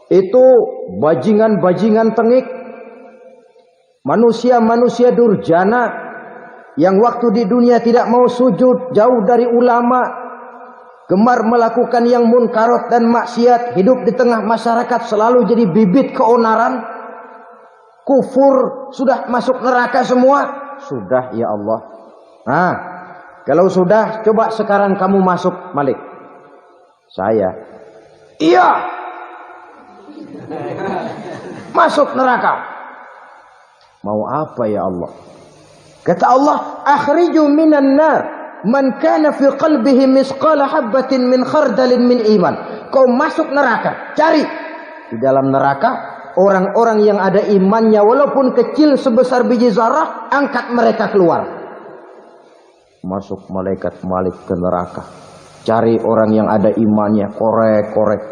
Itu bajingan-bajingan tengik, manusia-manusia durjana yang waktu di dunia tidak mau sujud, jauh dari ulama, gemar melakukan yang munkarat dan maksiat, hidup di tengah masyarakat selalu jadi bibit keonaran, kufur, sudah masuk neraka semua. Sudah ya Allah. Nah, kalau sudah, coba sekarang kamu masuk, Malik. Saya, iya, masuk neraka. Mau apa ya Allah? Kata Allah, akhriju minan nar man kana fi qalbihi misqala habatin min khardalin min iman. Kau masuk neraka, cari di dalam neraka orang-orang yang ada imannya walaupun kecil sebesar biji zarah, angkat mereka keluar. Masuk malaikat Malik ke neraka, cari orang yang ada imannya, korek-korek.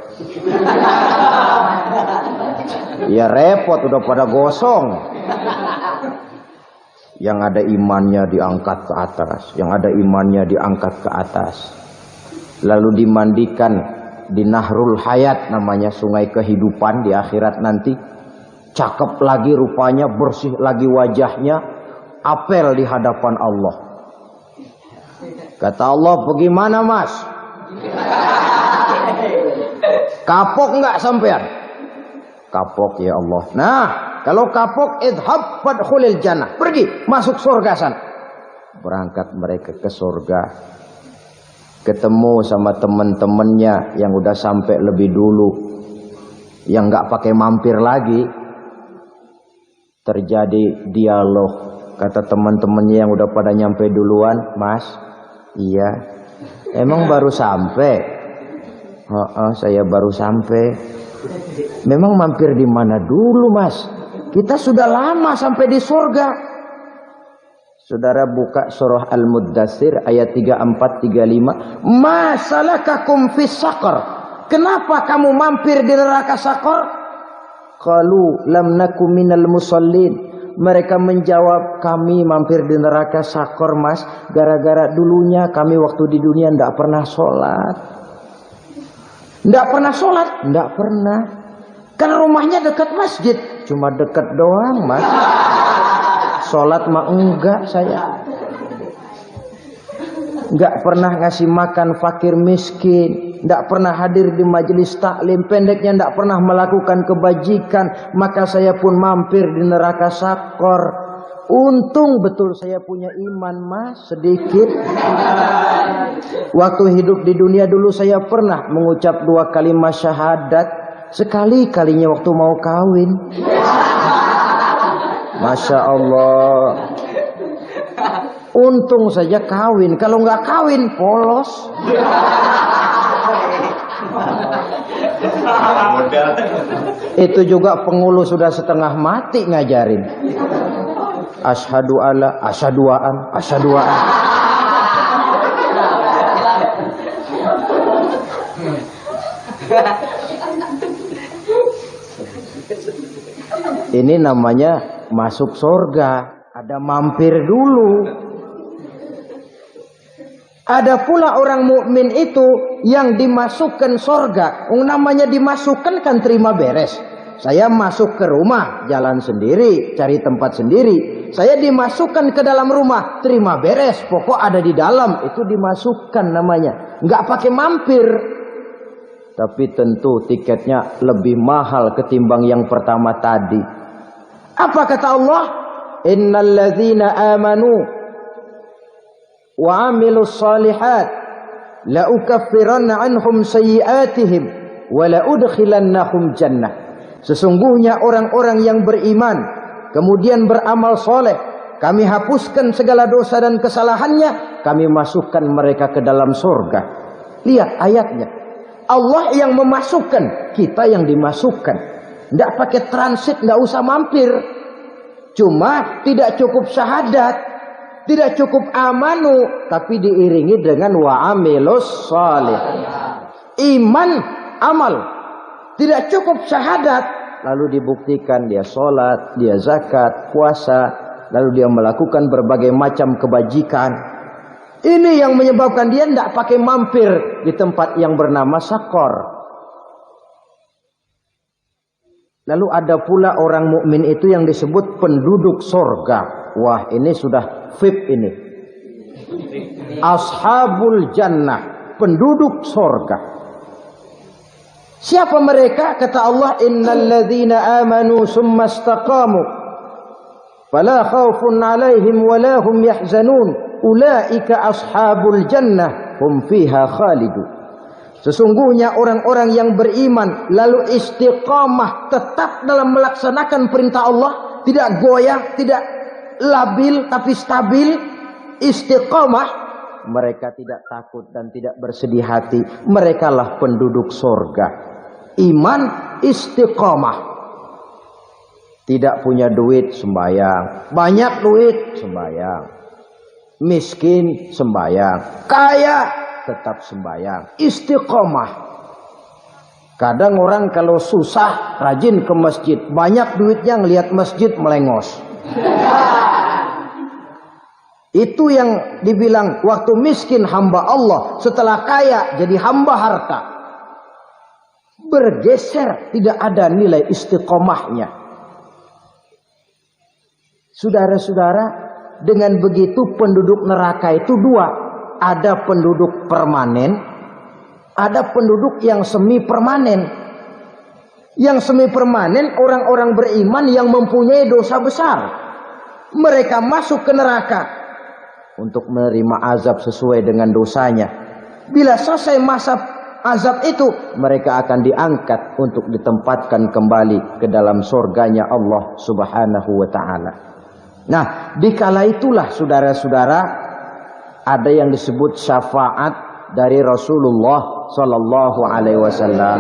Ya repot, udah pada gosong. Yang ada imannya diangkat ke atas, yang ada imannya diangkat ke atas. Lalu dimandikan di Nahrul Hayat, namanya sungai kehidupan di akhirat nanti. Cakep lagi rupanya, bersih lagi wajahnya, apel di hadapan Allah. Kata Allah, bagaimana mas? Kapok nggak sampean? Kapok ya Allah. Nah, kalau kapok, idhab fadkhulil jannah, pergi masuk surga sana. Berangkat mereka ke surga, ketemu sama teman-temannya yang udah sampai lebih dulu, yang nggak pakai mampir lagi. Terjadi dialog. Kata teman-temannya yang udah pada nyampe duluan, mas, iya, emang baru sampai? Saya baru sampai. Memang mampir di mana dulu mas? Kita sudah lama sampai di surga. Saudara buka surah Al-Muddatsir ayat 34-35. Ma salakakum fis saqar? Kenapa kamu mampir di neraka Saqar? Qalu lam nakum minal musallin. Mereka menjawab, kami mampir di neraka Saqar mas, gara-gara dulunya kami waktu di dunia tidak pernah sholat. Tidak pernah sholat? Tidak pernah. Karena rumahnya dekat masjid. Cuma dekat doang mas. Sholat mah enggak saya. Enggak pernah ngasih makan fakir miskin. Enggak pernah hadir di majelis taklim. Pendeknya enggak pernah melakukan kebajikan. Maka saya pun mampir di neraka Saqar. Untung betul saya punya iman mas, sedikit. Waktu hidup di dunia dulu saya pernah mengucap 2 kalimat syahadat. Sekali-kalinya waktu mau kawin. Masya Allah. Untung saja kawin. Kalau nggak kawin polos. Itu juga pengulu sudah setengah mati ngajarin. Asyhadu alla, asyaduaan, asyaduaan. Ini namanya masuk surga. Ada mampir dulu. Ada pula orang mukmin itu yang dimasukkan surga. Namanya dimasukkan kan terima beres. Saya masuk ke rumah, jalan sendiri, cari tempat sendiri. Saya dimasukkan ke dalam rumah, terima beres. Pokok ada di dalam, itu dimasukkan namanya. Nggak pakai mampir. Tapi tentu tiketnya lebih mahal ketimbang yang pertama tadi. Apa kata Allah? Innal ladzina amanu wa amilus salihat la ukaffiranna anhum sayyi'atihim wa la udkhilannahum jannah. Sesungguhnya orang-orang yang beriman kemudian beramal soleh, kami hapuskan segala dosa dan kesalahannya, kami masukkan mereka ke dalam surga. Lihat ayatnya. Allah yang memasukkan, kita yang dimasukkan. Tidak pakai transit, tidak usah mampir. Cuma tidak cukup syahadat, tidak cukup amanu, tapi diiringi dengan wa'amilus salih. Iman, amal. Tidak cukup syahadat, lalu dibuktikan dia sholat, dia zakat, puasa, lalu dia melakukan berbagai macam kebajikan. Ini yang menyebabkan dia tidak pakai mampir di tempat yang bernama Saqar. Lalu ada pula orang mukmin itu yang disebut penduduk sorga. Wah, ini sudah VIP ini. Ashabul jannah, penduduk sorga. Siapa mereka? Kata Allah, innalladzina amanu summa istaqamu fala khaufun alaihim wala hum yahzanun ulaika ashabul jannah hum fiha khalidun. Sesungguhnya orang-orang yang beriman lalu istiqamah, tetap dalam melaksanakan perintah Allah, tidak goyah, tidak labil tapi stabil, istiqamah, mereka tidak takut dan tidak bersedih hati. Merekalah penduduk sorga. Iman, istiqamah. Tidak punya duit, sembahyang. Banyak duit, sembahyang. Miskin, sembahyang. Kaya, tetap sembahyang. Istiqomah. Kadang orang kalau susah rajin ke masjid, banyak duitnya ngelihat masjid melengos. Itu yang dibilang waktu miskin hamba Allah, setelah kaya jadi hamba harta. Bergeser, tidak ada nilai istiqomahnya. Saudara-saudara, dengan begitu penduduk neraka itu dua. Ada penduduk permanen, ada penduduk yang semi permanen. Yang semi permanen orang-orang beriman yang mempunyai dosa besar. Mereka masuk ke neraka untuk menerima azab sesuai dengan dosanya. Bila selesai masa azab itu, mereka akan diangkat untuk ditempatkan kembali ke dalam surganya Allah Subhanahu wa ta'ala. Nah, dikala itulah saudara-saudara, ada yang disebut syafaat dari Rasulullah Sallallahu Alaihi Wasallam.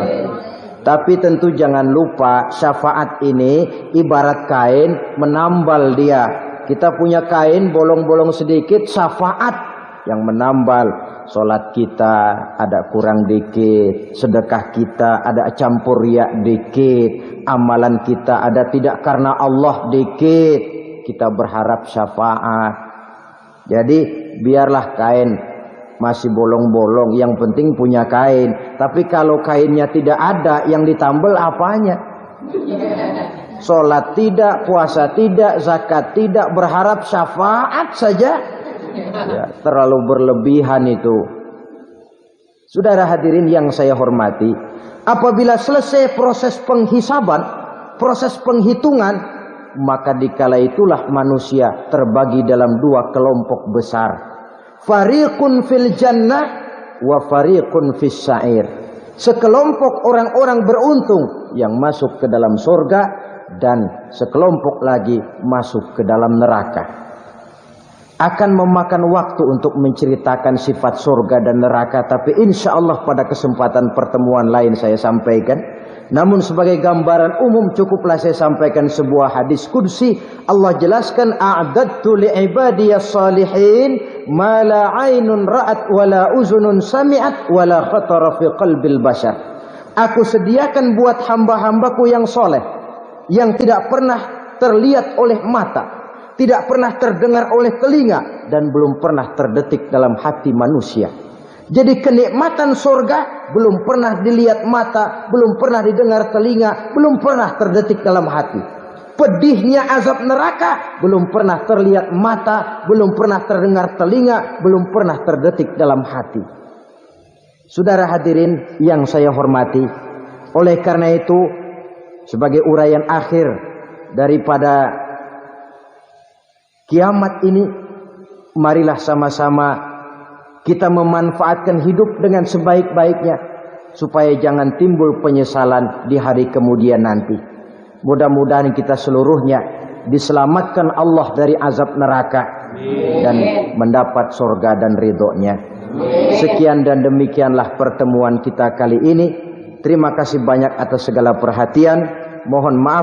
Tapi tentu jangan lupa syafaat ini ibarat kain menambal dia. Kita punya kain bolong-bolong sedikit, syafaat yang menambal. Solat kita ada kurang dikit, sedekah kita ada campur riak dikit, amalan kita ada tidak karena Allah dikit. Kita berharap syafaat. Jadi biarlah kain masih bolong-bolong, yang penting punya kain. Tapi kalau kainnya tidak ada, yang ditambal apanya? Sholat tidak, puasa tidak, zakat tidak, berharap syafaat saja. Ya, terlalu berlebihan itu. Saudara hadirin yang saya hormati, apabila selesai proses penghisaban, proses penghitungan, maka dikala itulah manusia terbagi dalam dua kelompok besar. Fariqun fil jannah wa fariqun fis sa'ir. Sekelompok orang-orang beruntung yang masuk ke dalam surga, dan sekelompok lagi masuk ke dalam neraka. Akan memakan waktu untuk menceritakan sifat surga dan neraka, tapi insya Allah pada kesempatan pertemuan lain saya sampaikan. Namun sebagai gambaran umum cukuplah saya sampaikan sebuah hadis qudsi. Allah jelaskan, a'dadtu li'ibadiyas salihin ma la 'ainun ra'at wa la uzunun sami'at wa la khatara fi qalbil bashar. Aku sediakan buat hamba-hambaku yang soleh, yang tidak pernah terlihat oleh mata, tidak pernah terdengar oleh telinga, dan belum pernah terdetik dalam hati manusia. Jadi kenikmatan surga belum pernah dilihat mata, belum pernah didengar telinga, belum pernah terdetik dalam hati. Pedihnya azab neraka belum pernah terlihat mata, belum pernah terdengar telinga, belum pernah terdetik dalam hati. Saudara hadirin yang saya hormati, oleh karena itu sebagai uraian akhir daripada kiamat ini, marilah sama-sama kita memanfaatkan hidup dengan sebaik-baiknya, supaya jangan timbul penyesalan di hari kemudian nanti. Mudah-mudahan kita seluruhnya diselamatkan Allah dari azab neraka dan mendapat surga dan ridhonya. Sekian dan demikianlah pertemuan kita kali ini. Terima kasih banyak atas segala perhatian. Mohon maaf